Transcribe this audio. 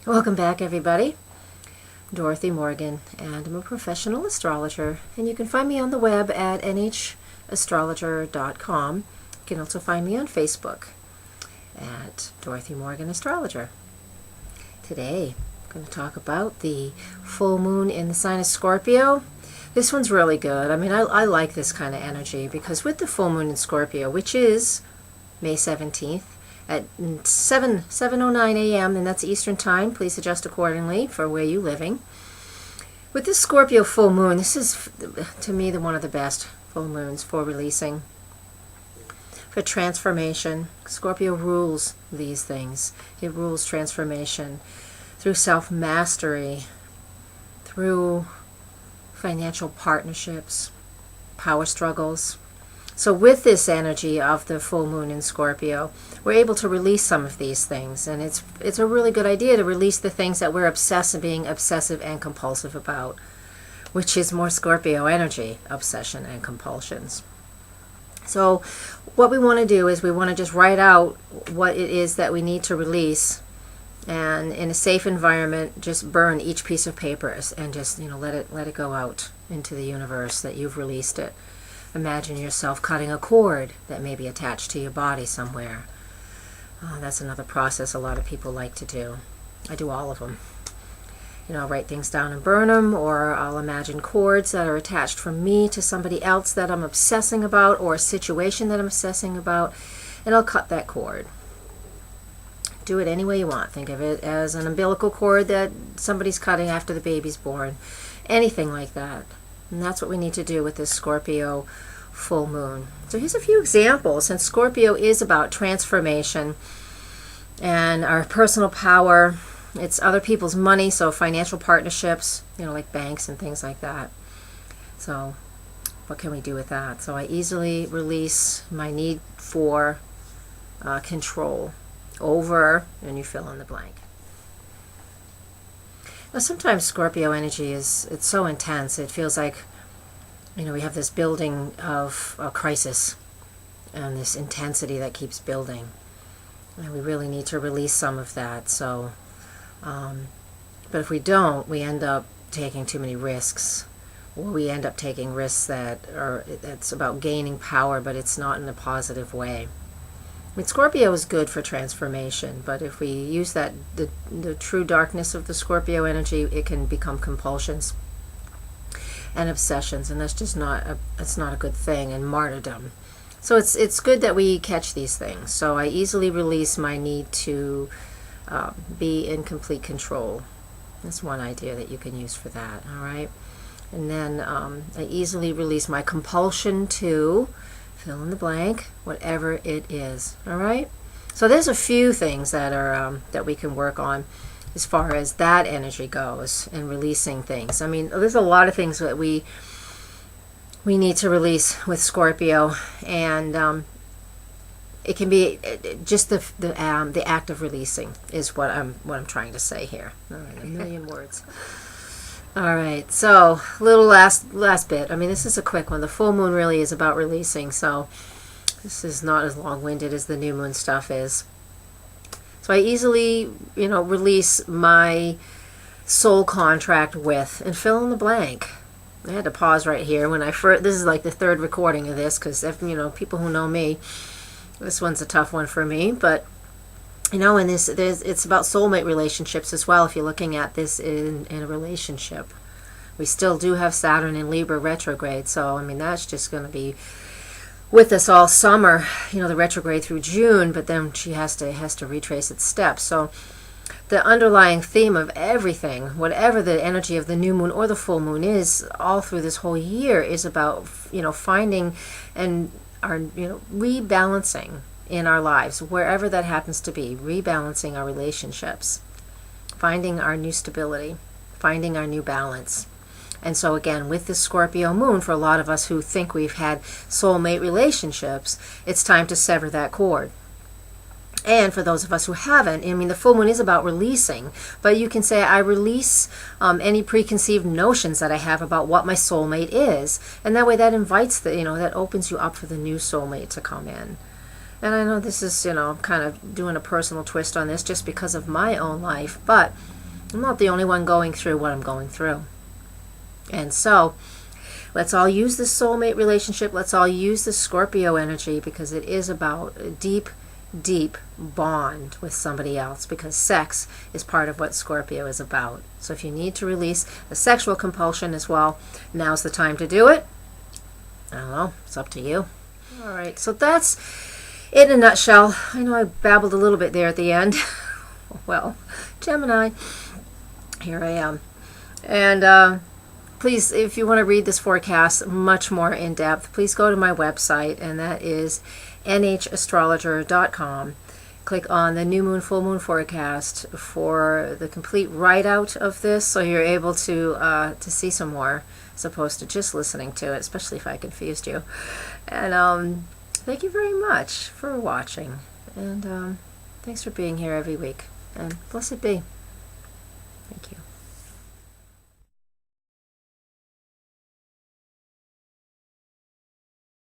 Welcome back, everybody. Dorothy Morgan, and I'm a professional astrologer, and you can find me on the web at nhastrologer.com. You can also find me on Facebook at Dorothy Morgan Astrologer. Today, I'm going to talk about the full moon in the sign of Scorpio. This one's really good. I mean, I like this kind of energy because with the full moon in Scorpio, which is May 17th, at 7:09 a.m., and that's Eastern Time. Please adjust accordingly for where you're living. With this Scorpio full moon, this is, to me, one of the best full moons for releasing, for transformation. Scorpio rules these things. It rules transformation through self-mastery, through financial partnerships, power struggles. So with this energy of the full moon in Scorpio, we're able to release some of these things. And it's a really good idea to release the things that we're being obsessive and compulsive about, which is more Scorpio energy, obsession and compulsions. So what we want to do is we want to just write out what it is that we need to release, and in a safe environment, just burn each piece of paper and just let it go out into the universe that you've released it. Imagine yourself cutting a cord that may be attached to your body somewhere. That's another process a lot of people like to do. I do all of them. I'll write things down and burn them, or I'll imagine cords that are attached from me to somebody else that I'm obsessing about, or a situation that I'm obsessing about, and I'll cut that cord. Do it any way you want. Think of it as an umbilical cord that somebody's cutting after the baby's born. Anything like that. And that's what we need to do with this Scorpio full moon. So here's a few examples. Since Scorpio is about transformation and our personal power, it's other people's money, so financial partnerships, like banks and things like that. So what can we do with that? So I easily release my need for control over, and you fill in the blank. Now, sometimes Scorpio energy it's so intense, it feels like, we have this building of a crisis and this intensity that keeps building. And we really need to release some of that. So, but if we don't, we end up taking too many risks. Or we end up taking risks that's about gaining power, but it's not in a positive way. Scorpio is good for transformation, but if we use the true darkness of the Scorpio energy, it can become compulsions and obsessions, and that's just not a good thing, and martyrdom. So it's good that we catch these things. So I easily release my need to be in complete control. That's one idea that you can use for that. All right, and then I easily release my compulsion to fill in the blank, whatever it is. All right. So there's a few things that are that we can work on as far as that energy goes and releasing things. I mean, there's a lot of things that we need to release with Scorpio, and it can be just the act of releasing is what I'm trying to say here. All right, a million words. All right, so little last bit. I mean, this is a quick one. The full moon really is about releasing, so this is not as long-winded as the new moon stuff is. So I easily, release my soul contract with, and fill in the blank. I had to pause right here when this is like the third recording of this, because people who know me, this one's a tough one for me, but and it's about soulmate relationships as well. If you're looking at this in a relationship, we still do have Saturn in Libra retrograde. So I mean, that's just going to be with us all summer. The retrograde through June, but then she has to retrace its steps. So the underlying theme of everything, whatever the energy of the new moon or the full moon is, all through this whole year, is about finding and rebalancing in our lives, wherever that happens to be, rebalancing our relationships, finding our new stability, finding our new balance. And so again, with this Scorpio moon, for a lot of us who think we've had soulmate relationships, it's time to sever that cord. And for those of us who haven't, I mean, the full moon is about releasing, but you can say, I release any preconceived notions that I have about what my soulmate is. And that way that invites that opens you up for the new soulmate to come in. And I know this is, I'm kind of doing a personal twist on this just because of my own life, but I'm not the only one going through what I'm going through. And so, let's all use the soulmate relationship. Let's all use the Scorpio energy, because it is about a deep, deep bond with somebody else, because sex is part of what Scorpio is about. So if you need to release the sexual compulsion as well, now's the time to do it. I don't know. It's up to you. All right. So that's it in a nutshell. I know I babbled a little bit there at the end. Well, Gemini, here I am. And please, if you want to read this forecast much more in depth, please go to my website, and that is nhastrologer.com. Click on the new moon, full moon forecast for the complete write-out of this, so you're able to see some more, as opposed to just listening to it, especially if I confused you. And thank you very much for watching, and thanks for being here every week, and blessed be. Thank you.